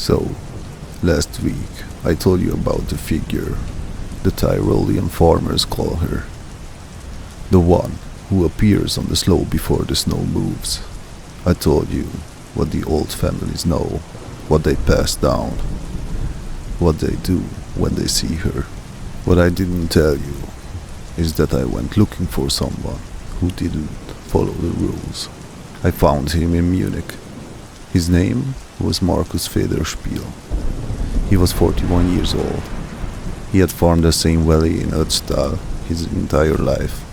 So, last week I told you about the figure the Tyrolean farmers call her. The one who appears on the slope before the snow moves. I told you what the old families know, what they pass down, what they do when they see her. What I didn't tell you is that I went looking for someone who didn't follow the rules. I found him in Munich. His name was Markus Federspiel. He was 41 years old. He had farmed the same valley in Ötztal his entire life.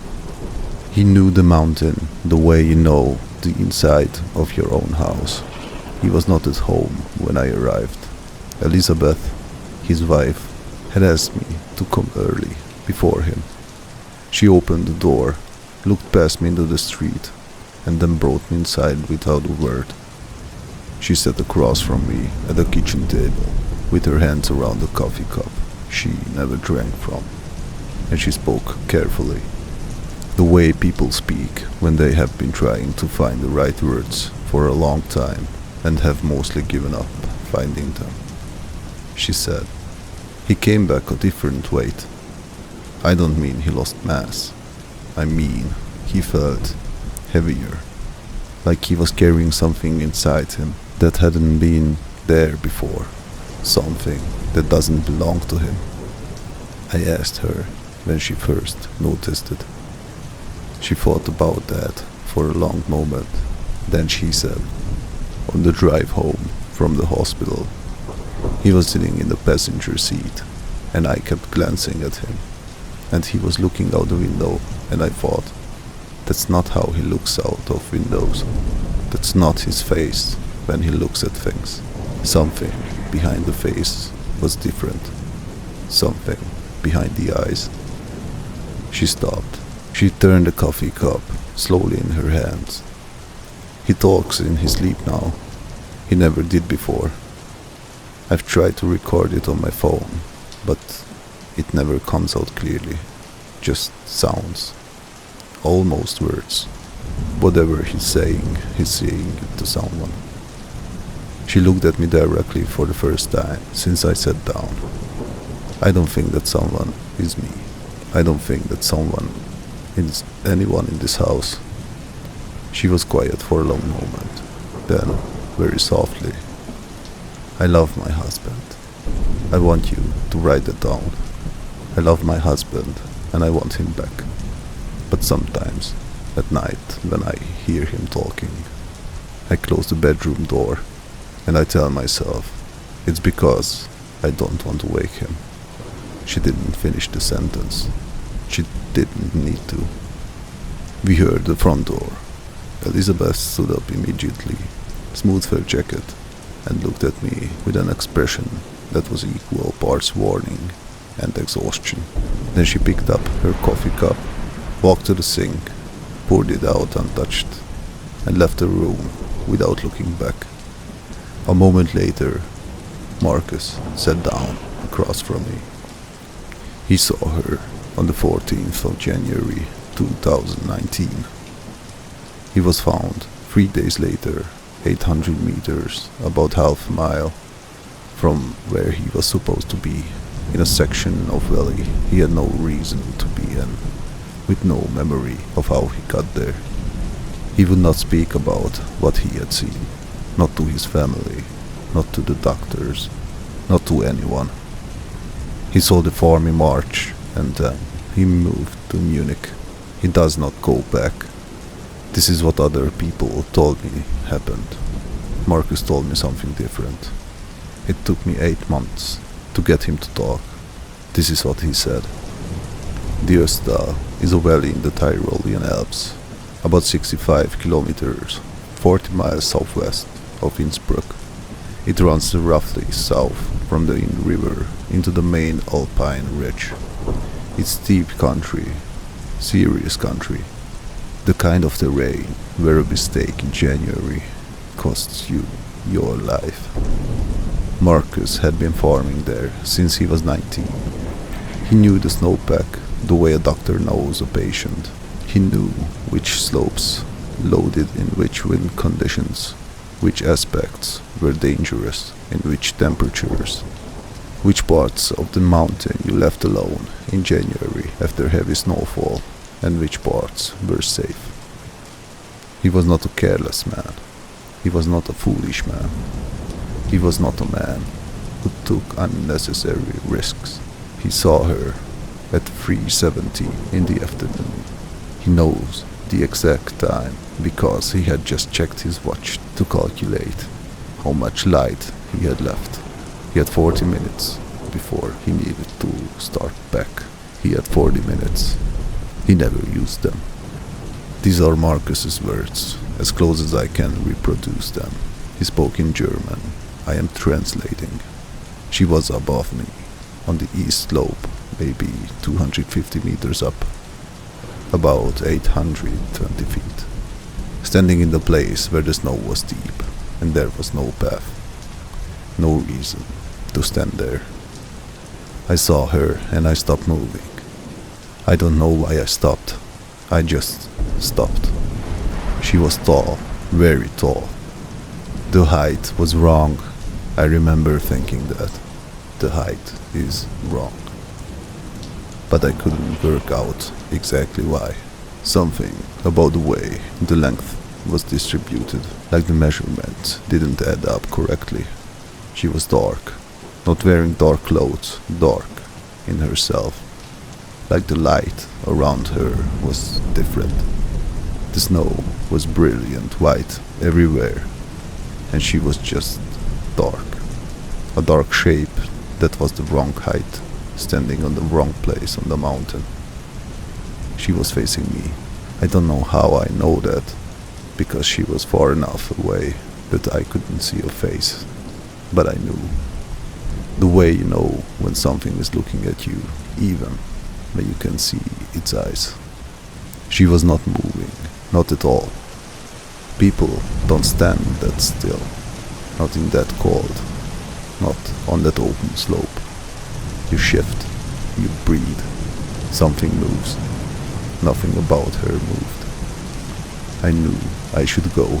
He knew the mountain the way you know the inside of your own house. He was not at home when I arrived. Elisabeth, his wife, had asked me to come early before him. She opened the door, looked past me into the street, and then brought me inside without a word. She sat across from me at the kitchen table, with her hands around the coffee cup she never drank from, and she spoke carefully, the way people speak when they have been trying to find the right words for a long time and have mostly given up finding them. She said, "He came back a different weight. I don't mean he lost mass. I mean he felt heavier, like he was carrying something inside him that hadn't been there before, something that doesn't belong to him." I asked her when she first noticed it. She thought about that for a long moment. Then she said, on the drive home from the hospital, he was sitting in the passenger seat, and I kept glancing at him, and he was looking out the window, and I thought, that's not how he looks out of windows. That's not his face when he looks at things. Something behind the face was different. Something behind the eyes. She stopped. She turned the coffee cup slowly in her hands. He talks in his sleep now. He never did before. I've tried to record it on my phone, but it never comes out clearly. Just sounds. Almost words. Whatever he's saying it to someone. She looked at me directly for the first time since I sat down. I don't think that someone is me. I don't think that someone is anyone in this house. She was quiet for a long moment. Then, very softly, "I love my husband. I want you to write that down. I love my husband and I want him back. But sometimes, at night, when I hear him talking, I close the bedroom door and I tell myself, it's because I don't want to wake him." She didn't finish the sentence. She didn't need to. We heard the front door. Elisabeth stood up immediately, smoothed her jacket, and looked at me with an expression that was equal parts warning and exhaustion. Then she picked up her coffee cup, walked to the sink, poured it out untouched, and left the room without looking back. A moment later, Markus sat down across from me. He saw her on the 14th of January 2019. He was found 3 days later, 800 meters, about half a mile from where he was supposed to be, in a section of valley he had no reason to be in, with no memory of how he got there. He would not speak about what he had seen, not to his family, not to the doctors, not to anyone. He saw the farm in March, and then he moved to Munich. He does not go back. This is what other people told me happened. Markus told me something different. It took me 8 months to get him to talk. This is what he said. The Ötztal is a valley in the Tyrolean Alps, about 65 kilometers, 40 miles southwest of Innsbruck. It runs roughly south from the Inn River into the main Alpine ridge. It's steep country, serious country, the kind of terrain where a mistake in January costs you your life. Markus had been farming there since he was 19. He knew the snowpack the way a doctor knows a patient. He knew which slopes loaded in which wind conditions. which aspects were dangerous and which temperatures, which parts of the mountain you left alone in January after heavy snowfall, and which parts were safe. He was not a careless man. He was not a foolish man. He was not a man who took unnecessary risks. He saw her at 3:70 in the afternoon. He knows the exact time because he had just checked his watch to calculate how much light he had left. He had 40 minutes before he needed to start back. He had 40 minutes. He never used them. These are Markus's words, as close as I can reproduce them. He spoke in German. I am translating. She was above me, on the east slope, maybe 250 meters up, about 820 feet, standing in the place where the snow was deep, and there was no path, no reason to stand there. I saw her and I stopped moving. I don't know why I stopped. I just stopped. She was tall, very tall. The height was wrong. I remember thinking that the height is wrong. But I couldn't work out exactly why. Something about the way the length was distributed, like the measurement didn't add up correctly. She was dark, not wearing dark clothes, dark in herself. Like the light around her was different. The snow was brilliant white everywhere, and she was just dark. A dark shape that was the wrong height, standing on the wrong place on the mountain. She was facing me. I don't know how I know that, because she was far enough away that I couldn't see her face. But I knew. The way you know when something is looking at you, even when you can see its eyes. She was not moving, not at all. People don't stand that still, not in that cold, not on that open slope. You shift, you breathe, something moves. Nothing about her moved. I knew I should go.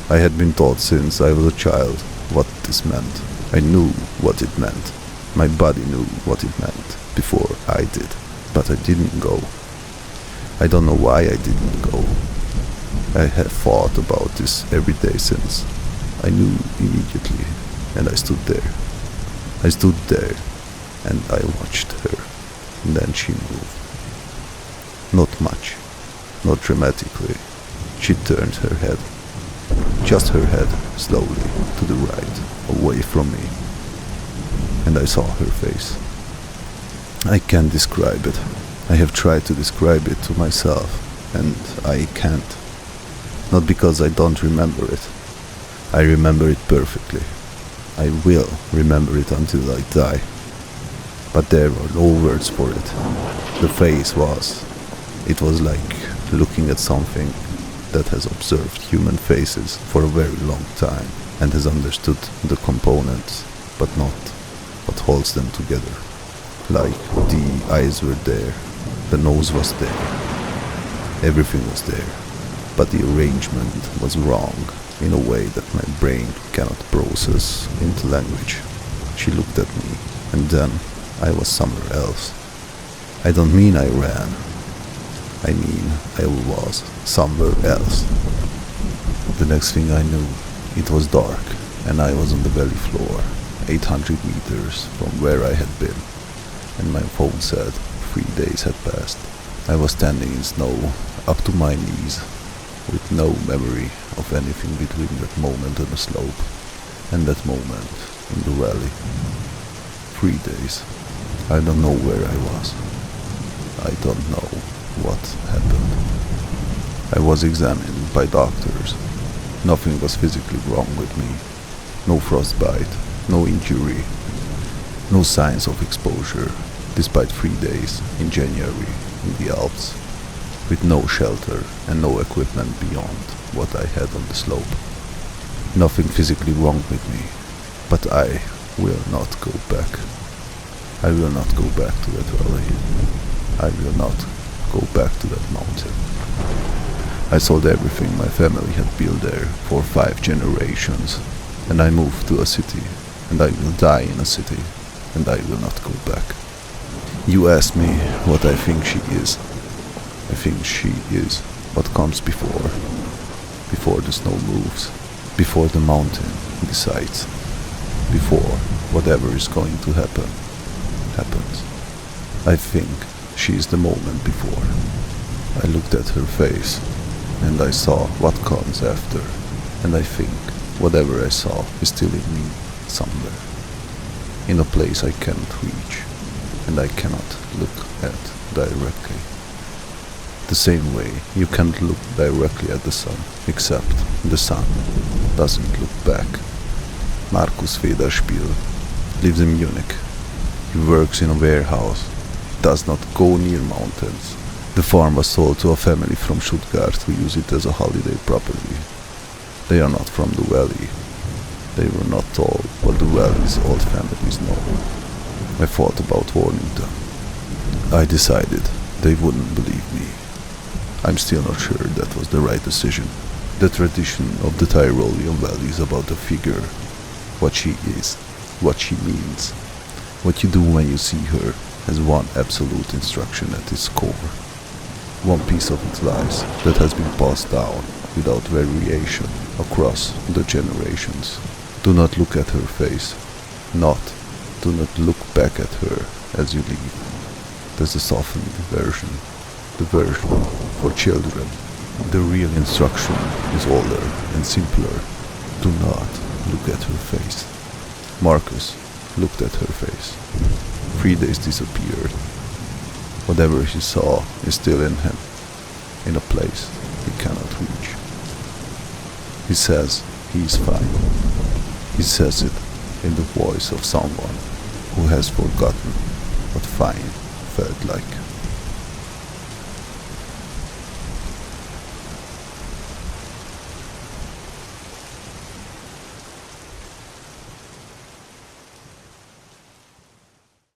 I had been taught since I was a child what this meant. I knew what it meant. My body knew what it meant before I did. But I didn't go. I don't know why I didn't go. I have thought about this every day since. I knew immediately, and I stood there. I stood there, and I watched her, and then she moved. Not much, not dramatically. She turned her head, just her head, slowly to the right, away from me, and I saw her face. I can't describe it. I have tried to describe it to myself, and I can't. Not because I don't remember it. I remember it perfectly. I will remember it until I die. But there were no words for it. The face was. It was like looking at something that has observed human faces for a very long time and has understood the components, but not what holds them together. Like the eyes were there, the nose was there, everything was there, but the arrangement was wrong in a way that my brain cannot process into language. She looked at me, and then I was somewhere else. I don't mean I ran. I mean I was somewhere else. The next thing I knew, it was dark, and I was on the valley floor, 800 meters from where I had been, and my phone said 3 days had passed. I was standing in snow up to my knees, with no memory of anything between that moment on the slope and that moment in the valley. 3 days. I don't know where I was. I don't know what happened. I was examined by doctors. Nothing was physically wrong with me. No frostbite, no injury, no signs of exposure, despite 3 days in January in the Alps, with no shelter and no equipment beyond what I had on the slope. Nothing physically wrong with me, but I will not go back. I will not go back to that valley. I will not go back to that mountain. I sold everything my family had built there for 5 generations, and I moved to a city, and I will die in a city, and I will not go back. You ask me what I think she is. I think she is what comes before the snow moves, before the mountain decides, before whatever is going to happen, happens. I think she is the moment before. I looked at her face, and I saw what comes after, and I think whatever I saw is still in me, somewhere, in a place I cannot reach, and I cannot look at directly. The same way you can't look directly at the sun, except the sun doesn't look back. Markus Federspiel lives in Munich. He works in a warehouse. He does not go near mountains. The farm was sold to a family from Stuttgart who use it as a holiday property. They are not from the valley. They were not told what the valley's old families know. I thought about warning them. I decided they wouldn't believe me. I'm still not sure that was the right decision. The tradition of the Tyrolean valley is about the figure, what she is, what she means. What you do when you see her has one absolute instruction at its core. One piece of advice that has been passed down without variation across the generations. Do not look at her face. Do not look back at her as you leave. There's a softened version, the version for children. The real instruction is older and simpler. Do not look at her face. Markus looked at her face. 3 days disappeared. Whatever he saw is still in him, in a place he cannot reach. He says he is fine. He says it in the voice of someone who has forgotten what fine felt like.